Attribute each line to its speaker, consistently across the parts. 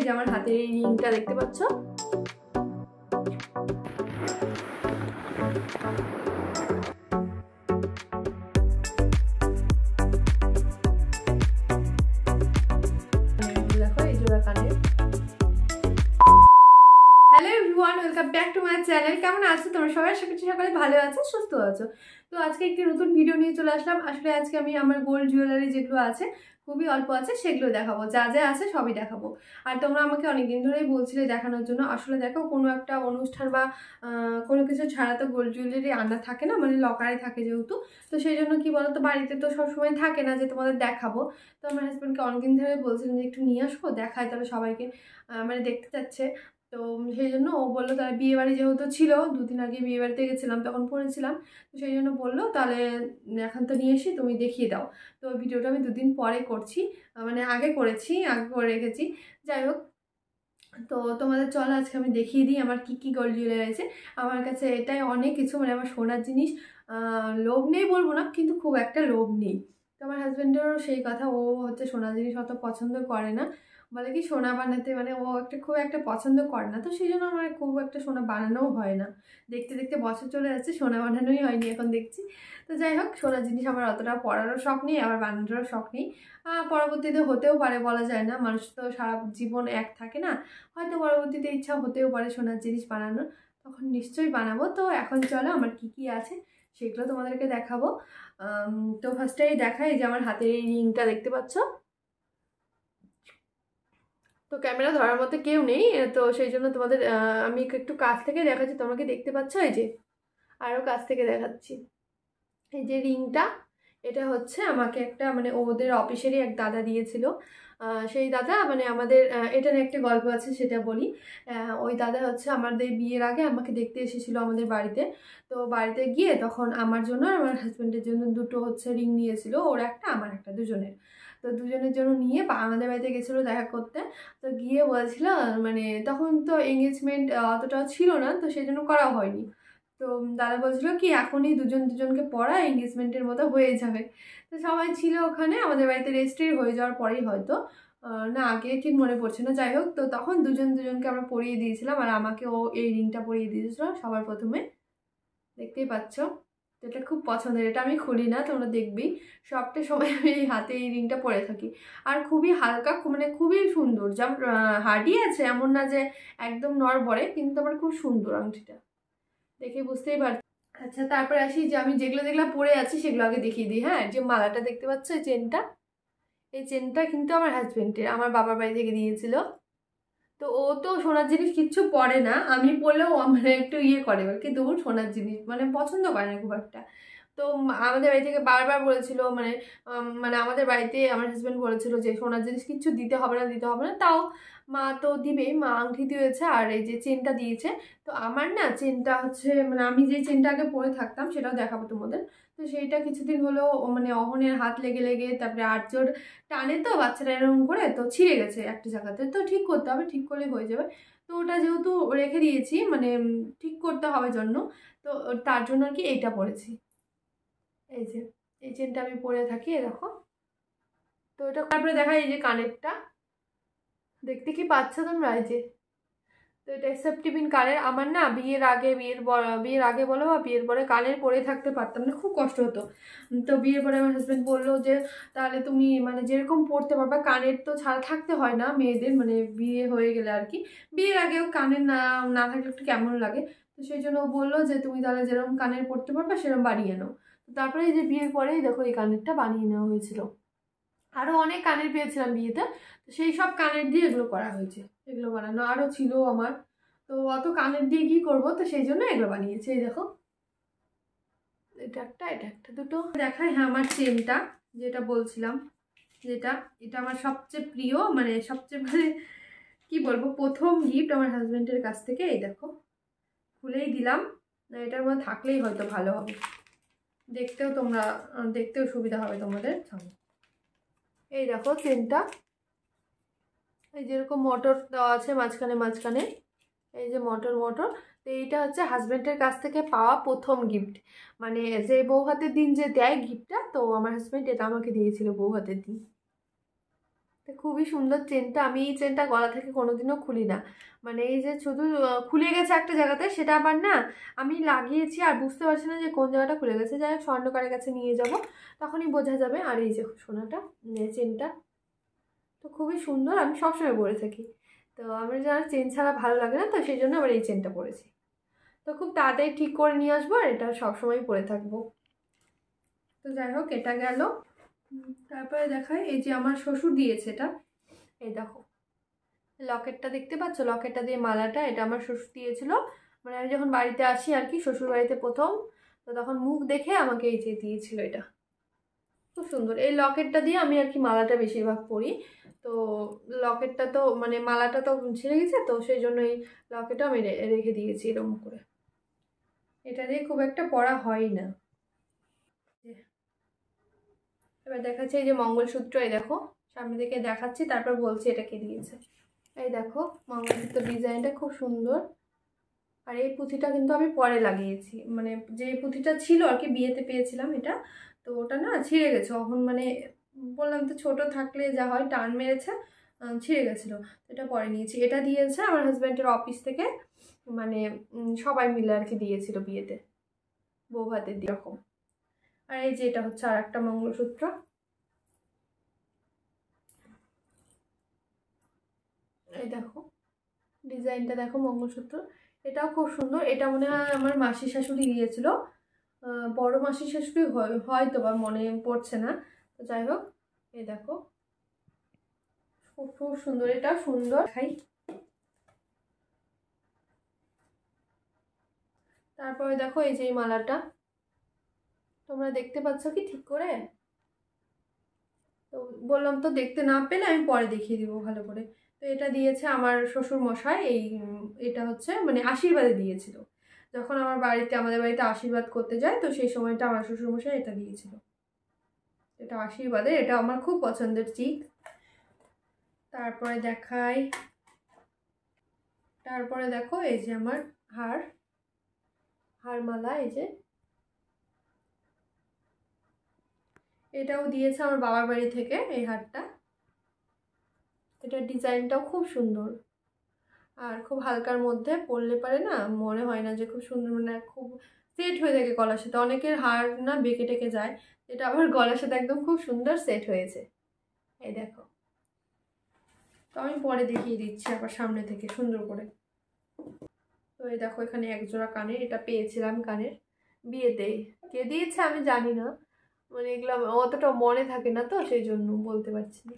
Speaker 1: যে আমার হাতের এই রিংটা দেখতে পাচ্ছ, দেখো এই জোড়া কানের। Hello everyone, welcome back to my channel. কেমন আছো তোমরা সবাই? আশা করছি সকালে ভালো আছো, সুস্থ আছো। তো আজকে একটি নতুন ভিডিও নিয়ে চলে আসলাম। আসলে আজকে আমি আমার গোল্ড জুয়েলারি যেগুলো আছে, খুবই অল্প আছে, সেগুলো দেখাবো। যা যা আছে সবই দেখাবো। আর তোমরা আমাকে অনেকদিন ধরেই বলছিলে দেখানোর জন্য। আসলে দেখো, কোনো একটা অনুষ্ঠান বা কোনো কিছু ছাড়া তো গোল্ড জুয়েলারি আনা থাকে না, মানে লকারে থাকে যেহেতু। তো সেই জন্য কি বলতো, বাড়িতে তো সবসময় থাকে না যে তোমাদের দেখাবো। তো আমার হাজব্যান্ডকে অনেকদিন ধরে বলছিলেন যে একটু নিয়ে আসবো, দেখায় তাহলে সবাইকে, মানে দেখতে চাচ্ছে। তো সেই জন্য ও বললো তাহলে বিয়েবাড়ি যেহেতু ছিল, দুদিন আগে বিয়েবাড়িতে গেছিলাম, তখন পড়েছিলাম। তো সেই জন্য বললো তাহলে এখন তো নিয়ে এসি, তুমি দেখিয়ে দাও। তো ভিডিওটা আমি দুদিন পরে করছি, মানে আগে করেছি, আগে করে রেখেছি। যাই হোক, তো তোমাদের চলো আজকে আমি দেখিয়ে দিই আমার কি কি গোল্ড জুয়েলারি আছে। আমার কাছে এটাই অনেক কিছু, মানে আমার সোনার জিনিস লোভ নেই বলবো না, কিন্তু খুব একটা লোভ নেই। তো আমার হাজব্যান্ডেরও সেই কথা, ও হচ্ছে সোনার জিনিস অত পছন্দ করে না, বলে কি সোনা বানাতে মানে ও খুব একটা পছন্দ করে না। তো সেই জন্য আমার খুব একটা সোনা বানানোও হয় না। দেখতে দেখতে বছর চলে যাচ্ছে, সোনা বানানোই হয়নি এখন দেখছি। তো যাই হোক, সোনার জিনিস আমার অতটা পড়ারও শখ নেই, আবার বানানোরও শখ নেই। পরবর্তীতে হতেও পারে, বলা যায় না, মানুষ তো সারা জীবন এক থাকে না। হয়তো পরবর্তীতে ইচ্ছা হতেও পারে সোনার জিনিস বানানোর, তখন নিশ্চয়ই বানাবো। তো এখন চলো আমার কি কি আছে সেগুলো তোমাদেরকে দেখাবো। তো ফার্স্টেই দেখাই যে আমার হাতের এই রিংটা দেখতে পাচ্ছ। তো ক্যামেরা ধরার মতো কেউ নেই, তো সেই জন্য তোমাদের আমি একটু কাছ থেকে দেখাচ্ছি, তোমাকে দেখতে পাচ্ছ। এই যে আরও কাছ থেকে দেখাচ্ছি, এই যে রিংটা, এটা হচ্ছে আমাকে একটা মানে ওদের অফিসেরই এক দাদা দিয়েছিল। সেই দাদা মানে আমাদের এটার একটা গল্প আছে, সেটা বলি। ওই দাদা হচ্ছে আমাদের বিয়ের আগে আমাকে দেখতে এসেছিলো আমাদের বাড়িতে। তো বাড়িতে গিয়ে তখন আমার জন্য আর আমার হাজব্যান্ডের জন্য দুটো হচ্ছে রিং নিয়েছিল, ওর একটা আমার একটা, দুজনের। তো দুজনের জন্য নিয়ে আমাদের বাড়িতে গেছিলো দেখা করতে। তো গিয়ে বলছিল, মানে তখন তো এঙ্গেজমেন্ট অতটাও ছিল না, তো সেই জন্য করা হয়নি। তো দাদা বলছিল কি এখনই দুজন দুজনকে পড়া এঙ্গেজমেন্টের মতো হয়ে যাবে। তো সবাই ছিল ওখানে, আমাদের বাড়িতে রেজিস্ট্রি হয়ে যাওয়ার পরেই হয়তো, না আগে ঠিক মনে পড়ছে না। যাই হোক, তো তখন দুজন দুজনকে আমরা পরিয়ে দিয়েছিলাম, আর আমাকে ও এই রিংটা পরিয়ে দিয়েছিল সবার প্রথমে, দেখতেই পাচ্ছ। তো এটা খুব পছন্দের, এটা আমি খুলি না, তোমরা দেখবেই সবটা সময় আমি এই হাতে এই রিংটা পরে থাকি। আর খুবই হালকা, মানে খুবই সুন্দর, যেমন হার্ডি আছে এমন না যে একদম নড়বড়ে, কিন্তু আমার খুব সুন্দর আংটিটা, দেখে বুঝতেই পারছি। আচ্ছা, তারপরে আসি যে আমি যেগুলো যেগুলো পরে আছি সেগুলো আগে দেখিয়ে দিই। হ্যাঁ, যে মালাটা দেখতে পাচ্ছ, এই চেনটা, এই চেনটা কিন্তু আমার হাজবেন্ডের, আমার বাবার বাড়ি থেকে দিয়েছিল। তো ও তো সোনার জিনিস কিচ্ছু পরে না, আমি পরলেও মানে একটু ইয়ে করে, কিন্তু ও সোনার জিনিস মানে পছন্দ করে না খুব একটা। তো আমাদের বাড়ি থেকে বারবার বলেছিল, মানে মানে আমাদের বাড়িতে আমার হাজব্যান্ড বলেছিল যে সোনার জিনিস কিচ্ছু দিতে হবে না, দিতে হবে না। তাও মা তো দিবেই, মা আংটি দিয়েছে আর এই যে চেনটা দিয়েছে। তো আমার না চেনটা হচ্ছে, মানে আমি যে চেনটা আগে পরে থাকতাম সেটাও দেখাবো তোমাদের। তো সেইটা কিছুদিন হলো মানে অহনের হাত লেগে লেগে, তারপরে আর্যর টানে তো বাচ্চারা এরকম করে, তো ছিঁড়ে গেছে একটা জায়গাতে। তো ঠিক করতে হবে, ঠিক করলে হয়ে যাবে। তো ওটা যেহেতু রেখে দিয়েছি, মানে ঠিক করতে হবে জন্য, তো তার জন্য আর কি এইটা পরেছি। এই যে এই চেনটা আমি পরে থাকি, দেখো। তো এটা তারপরে দেখা, এই যে কানেরটা দেখতে কি পাচ্ছ তোমরা, এই যে। তো এটা সেফটিপিন কানের। আমার না বিয়ের আগে, বিয়ের আগে বলো বা বিয়ের পরে কানের পরে থাকতে পারতাম না, খুব কষ্ট হতো। তো বিয়ের পরে আমার হাজব্যান্ড বললো যে তাহলে তুমি মানে যেরকম পরতে পারবা, কানের তো ছাড়া থাকতে হয় না মেয়েদের, মানে বিয়ে হয়ে গেলে আর কি। বিয়ের আগেও কানের না না থাকলে একটু কেমন লাগে। তো সেই জন্য ও বললো যে তুমি তাহলে যেরকম কানের পরতে পারবা সেরকম বানিয়ে নাও। তো তারপরে এই যে বিয়ের পরেই দেখো এই কানেরটা বানিয়ে নেওয়া হয়েছিল। আরও অনেক কানের পেয়েছিলাম বিয়েতে, তো সেই সব কানের দিয়ে এগুলো করা হয়েছে। এগুলো বানানো আরও ছিল আমার, তো অত কানের দিয়ে কী করবো, তো সেই জন্য এগুলো বানিয়েছে। এই দেখো, এটা একটা, এটা একটা, দুটো দেখাই। হ্যাঁ, আমার চেনটা যেটা বলছিলাম, যেটা, এটা আমার সবচেয়ে প্রিয়, মানে সবচেয়ে মানে কী বলবো, প্রথম গিফট আমার হাজব্যান্ডের কাছ থেকে। এই দেখো, খুলেই দিলাম, এটার মধ্যে থাকলেই হয়তো ভালো হবে, দেখতেও তোমরা দেখতেও সুবিধা হবে তোমাদের। এই দেখো চেনটা, এই যেরকম মোটর দেওয়া আছে মাঝখানে মাঝখানে, এই যে মোটর মোটর। তো এইটা হচ্ছে হাজব্যান্ডের কাছ থেকে পাওয়া প্রথম গিফট, মানে যে বউ হাতের দিন যে দেয় গিফটটা, তো আমার হাজব্যান্ড এটা আমাকে দিয়েছিল বউ হাতের দিন। তো খুবই সুন্দর চেনটা। আমি এই চেনটা গলা থেকে কোনোদিনও খুলি না, মানে এই যে শুধু খুলে গেছে একটা জায়গাতে, সেটা আবার না আমি লাগিয়েছি আর বুঝতে পারছি না যে কোন জায়গাটা খুলে গেছে। যাই হোক স্বর্ণকারের কাছে নিয়ে যাব, তখনই বোঝা যাবে। আর এই যে সোনাটা, চেনটা তো খুবই সুন্দর, আমি সবসময় পরে থাকি। তো আমার যার চেন ছাড়া ভালো লাগে না, তো সেই জন্য আবার এই চেনটা পরেছি। তো খুব তাড়াতাড়ি ঠিক করে নিয়ে আসবো, আর এটা সবসময় পরে থাকবো। তো যাই হোক এটা গেল। তারপরে দেখাই, এই যে আমার শ্বশুর দিয়েছে এটা, এই দেখো লকেটটা দেখতে পাচ্ছ, লকেটটা দিয়ে মালাটা, এটা আমার শ্বশুর দিয়েছিল। মানে আমি যখন বাড়িতে আসি আর কি, শ্বশুর বাড়িতে প্রথম, তো তখন মুখ দেখে আমাকে এই যে দিয়েছিল। এটা খুব সুন্দর। এই লকেটটা দিয়ে আমি আর কি মালাটা বেশিরভাগ পরি। তো লকেটটা তো মানে মালাটা তো ছিঁড়ে গেছে, তো সেই জন্য এই লকেটটা আমি রেখে দিয়েছি এরকম করে। এটা দিয়ে খুব একটা পরা হয় না। এবার দেখাচ্ছি এই যে মঙ্গলসূত্র, এই দেখো সামনে থেকে দেখাচ্ছি, তারপর বলছি এটা কে দিয়েছে। এই দেখো মঙ্গলসূত্র ডিজাইনটা খুব সুন্দর। আর এই পুঁথিটা কিন্তু আমি পরে লাগিয়েছি, মানে যে পুঁথিটা ছিল আর কি বিয়েতে পেয়েছিলাম এটা, তো ওটা না ছিঁড়ে গেছে তখন, মানে বললাম তো ছোট থাকলে যা হয়, টান মেরেছে, ছিঁড়ে গেছিলো। এটা পরে নিয়েছি। এটা দিয়েছে আমার হাজব্যান্ডের অফিস থেকে, মানে সবাই মিলে আর কি দিয়েছিল বিয়েতে, বউ ভাতের এরকম। আর এই যে এটা হচ্ছে আর একটা মঙ্গলসূত্র, এই দেখো ডিজাইনটা দেখো মঙ্গলসূত্র, এটাও খুব সুন্দর। এটা মনে হয় আমার মাসি শাশুড়ি দিয়েছিল, বড় মাসি শাশুড়ি হয়তো বা মনে পড়ছে না। তো যাই হোক এই দেখো খুব খুব সুন্দর, এটা সুন্দর। খাই তারপরে দেখো এই যে এই মালাটা, তোমরা দেখতে পাচ্ছ কি ঠিক করে? তো বললাম তো দেখতে না পেলে আমি পরে দেখিয়ে দিব ভালো করে। তো এটা দিয়েছে আমার শ্বশুর মশাই, এই এটা হচ্ছে মানে আশীর্বাদে দিয়েছিল, যখন আমার বাড়িতে আমাদের বাড়িতে আশীর্বাদ করতে যায়, তো সেই সময়টা আমার শ্বশুর মশাই এটা দিয়েছিল। এটা আশীর্বাদের, এটা আমার খুব পছন্দের চিক। তারপরে দেখাই, তারপরে দেখো এই যে আমার হারমালা, এই যে এটাও দিয়েছে আমার বাবার বাড়ি থেকে এই হারটা। এটার ডিজাইনটাও খুব সুন্দর, আর খুব হালকার মধ্যে পরলে পারে না মনে হয় না যে খুব সুন্দর, মানে খুব সেট হয়ে থাকে গলার সাথে। অনেকের হার না বেঁকে টেকে যায়, এটা আমার গলার সাথে একদম খুব সুন্দর সেট হয়েছে। এই দেখো, তো আমি পরে দেখিয়ে দিচ্ছি আবার সামনে থেকে সুন্দর করে। তো এই দেখো এখানে একজোড়া কানের, এটা পেয়েছিলাম কানের বিয়েতে, কে দিয়েছে আমি জানি না, মানে এগুলো অতটা মনে থাকে না, তো সেই জন্য বলতে পারছি না।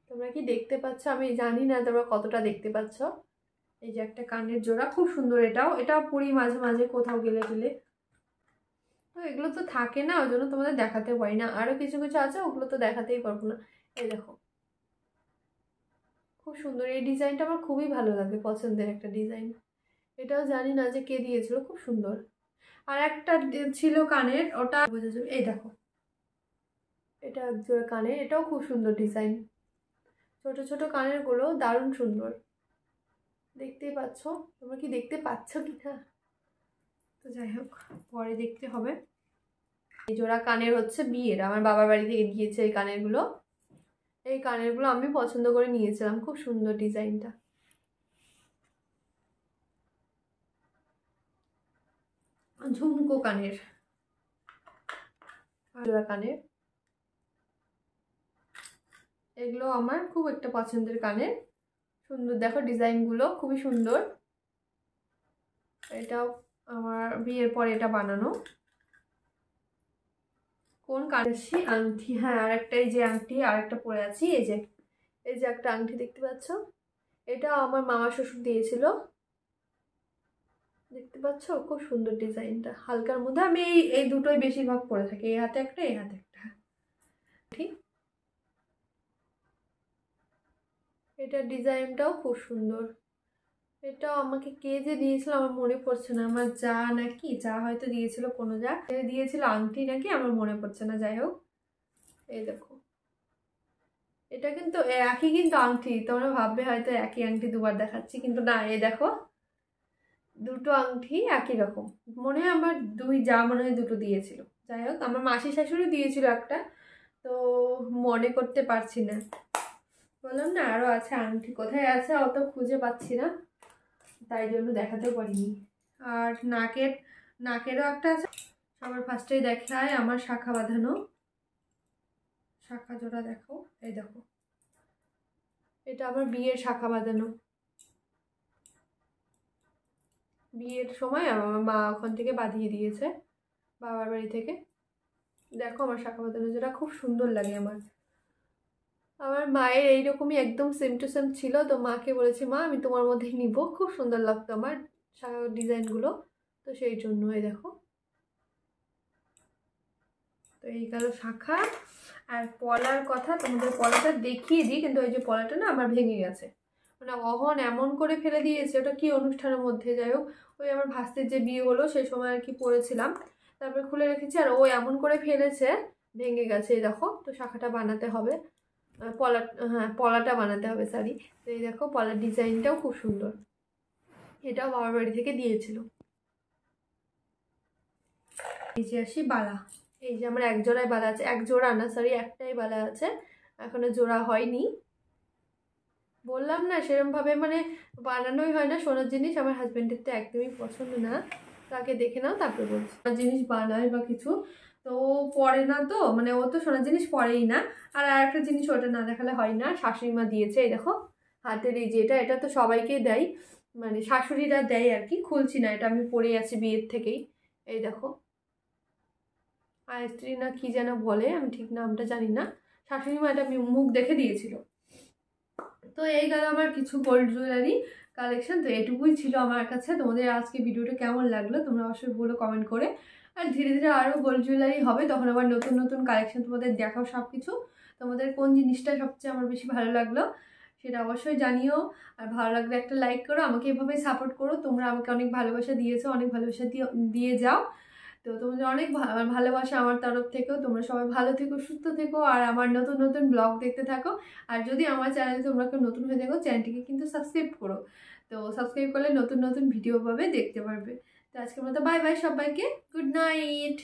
Speaker 1: তোমরা কি দেখতে পাচ্ছ আমি জানি না তোমরা কতটা দেখতে পাচ্ছ। এই যে একটা কানের জোড়া খুব সুন্দর, এটাও পরি মাঝে মাঝে কোথাও গেলে গেলে। তো এগুলো তো থাকে না, ওই জন্য তোমাদের দেখাতে পারি না। আরও কিছু কিছু আছে, ওগুলো তো দেখাতেই পারবো না। এই দেখো খুব সুন্দর, এই ডিজাইনটা আমার খুবই ভালো লাগে, পছন্দের একটা ডিজাইন। এটাও জানি না যে কে দিয়েছিল, খুব সুন্দর। আর একটা ছিল কানের, ওটা বোঝা যাবে। এই দেখো এটা একজোড়া কানের, এটাও খুব সুন্দর ডিজাইন। ছোট ছোট কানের গুলো দারুণ সুন্দর, দেখতেই পাচ্ছ। তোমরা কি দেখতে পাচ্ছ কি না? তো যাই হোক পরে দেখতে হবে। এই জোড়া কানের হচ্ছে বিয়ের, আমার বাবার বাড়ি থেকে দিয়েছে এই কানেরগুলো। এই কানেরগুলো আমি পছন্দ করে নিয়েছিলাম, খুব সুন্দর ডিজাইনটা। ঝুমকো কানের, জোড়া কানের, এগুলো আমার খুব একটা পছন্দের কানের। সুন্দর দেখো ডিজাইনগুলো খুবই সুন্দর। এটাও আমার বিয়ের পরে এটা বানানো। কোন কানেরছি আংটি, হ্যাঁ আর একটা এই যে আংটি আর একটা পরে আছি, এই যে একটা আংটি দেখতে পাচ্ছ, এটা আমার মামা শ্বশুর দিয়েছিল, দেখতে পাচ্ছ খুব সুন্দর ডিজাইনটা হালকার মধ্যে। আমি এই দুটোই বেশিরভাগ পরে থাকি, এই হাতে একটা এই হাতে একটা। ঠিক এটার ডিজাইনটাও খুব সুন্দর। এটাও আমাকে কে যে দিয়েছিল আমার মনে পড়ছে না, আমার যা নাকি যা হয়তো দিয়েছিল, কোনো যা দিয়েছিল আংটি নাকি, আমার মনে পড়ছে না। যাই হোক এই দেখো এটা কিন্তু একই কিন্তু আংটি, তোমরা ভাববে হয়তো একই আংটি দুবার দেখাচ্ছি, কিন্তু না, এই দেখো দুটো আংটি একই রকম। মনে হয় আমার দুই যা মনে হয় দুটো দিয়েছিল। যাই হোক আমার মাসি শাশুড়ি দিয়েছিল একটা, তো মনে করতে পারছি না। বললাম না আরও আছে আংটি, কোথায় আছে অত খুঁজে পাচ্ছি না, তাই জন্য দেখাতেও পারিনি। আর নাকেরও একটা আছে। সবার ফার্স্টেই দেখায় আমার শাখা বাঁধানো, শাখা জোড়া দেখো, এই দেখো এটা আমার বিয়ের শাখা বাঁধানো। বিয়ের সময় আমার মা ওখান থেকে বাঁধিয়ে দিয়েছে, বাবার বাড়ি থেকে। দেখো আমার শাখা বাঁধানো, যেটা খুব সুন্দর লাগে আমার। আমার মায়ের এইরকমই একদম সেম টু সেম ছিল, তো মাকে বলেছি মা আমি তোমার মধ্যেই নিব, খুব সুন্দর লাগতো আমার শাখা ডিজাইনগুলো, তো সেই জন্যই দেখো। তো এই গেল শাখা। আর পলার কথা তোমাদের পলাটা দেখিয়ে দিই, কিন্তু ওই যে পলাটা না আমার ভেঙে গেছে, মানে অহন এমন করে ফেলে দিয়েছে, ওটা কি অনুষ্ঠানের মধ্যে, যাই হোক ওই আমার ভাস্তির যে বিয়ে হলো সেই সময় আর কি পরেছিলাম, তারপরে খুলে রেখেছি, আর ও এমন করে ফেলেছে ভেঙে গেছে। এই দেখো, তো শাখাটা বানাতে হবে, পলা, হ্যাঁ পলাটা বানাতে হবে সরি। তো এই দেখো পলার ডিজাইনটাও খুব সুন্দর, এটাও বাবার বাড়ি থেকে দিয়েছিল। এই যে আসি বালা, এই যে আমার এক জোড়ায় বালা আছে, এক জোড়া না সরি একটাই বালা আছে, এখনো জোড়া হয়নি। বললাম না সেরমভাবে মানে বানানোই হয় না সোনার জিনিস, আমার হাজব্যান্ডের তো একদমই পছন্দ না, তাকে দেখে নাও তারপরে বলছি। সোনার জিনিস বানায় বা কিছু তো ও পরে না, তো মানে ও তো সোনার জিনিস পরেই না। আর একটা জিনিস ওটা না দেখালে হয় না, শাশুড়ি মা দিয়েছে, এই দেখো হাতের এই যে এটা তো সবাইকে দেয়, মানে শাশুড়িরা দেয় আর কি, খুলছি না, এটা আমি পরে আছি বিয়ের থেকেই। এই দেখো আয়ত্রী না কি যেন বলে, আমি ঠিক নামটা জানি না, শাশুড়ি মা এটা মুখ দেখে দিয়েছিল। তো এই গেল আমার কিছু গোল্ড জুয়েলারি কালেকশন। তো এটুকুই ছিল আমার কাছে। তোমাদের আজকে ভিডিওটা কেমন লাগলো তোমরা অবশ্যই বলো কমেন্ট করে। আর ধীরে ধীরে আরও গোল্ড জুয়েলারি হবে, তখন আবার নতুন নতুন কালেকশন তোমাদের দেখাও সব কিছু। তোমাদের কোন জিনিসটা সবচেয়ে আমার বেশি ভালো লাগলো সেটা অবশ্যই জানিও। আর ভালো লাগলে একটা লাইক করো, আমাকে এভাবেই সাপোর্ট করো, তোমরা আমাকে অনেক ভালোবাসা দিয়েছো, অনেক ভালোবাসা দিয়ে যাও। তো তোমাদের অনেক ভালোবাসা আমার তরফ থেকেও। তোমরা সবাই ভালো থেকো, সুস্থ থেকো, আর আমার নতুন নতুন ব্লগ দেখতে থাকো। আর যদি আমার চ্যানেলে তোমরা কেউ নতুন হয়ে থাকো, চ্যানেলটিকে কিন্তু সাবস্ক্রাইব করো। তো সাবস্ক্রাইব করলে নতুন নতুন ভিডিও পাবে, দেখতে পারবে। তো আজকের মতো বাই বাই সবাইকে, গুড নাইট।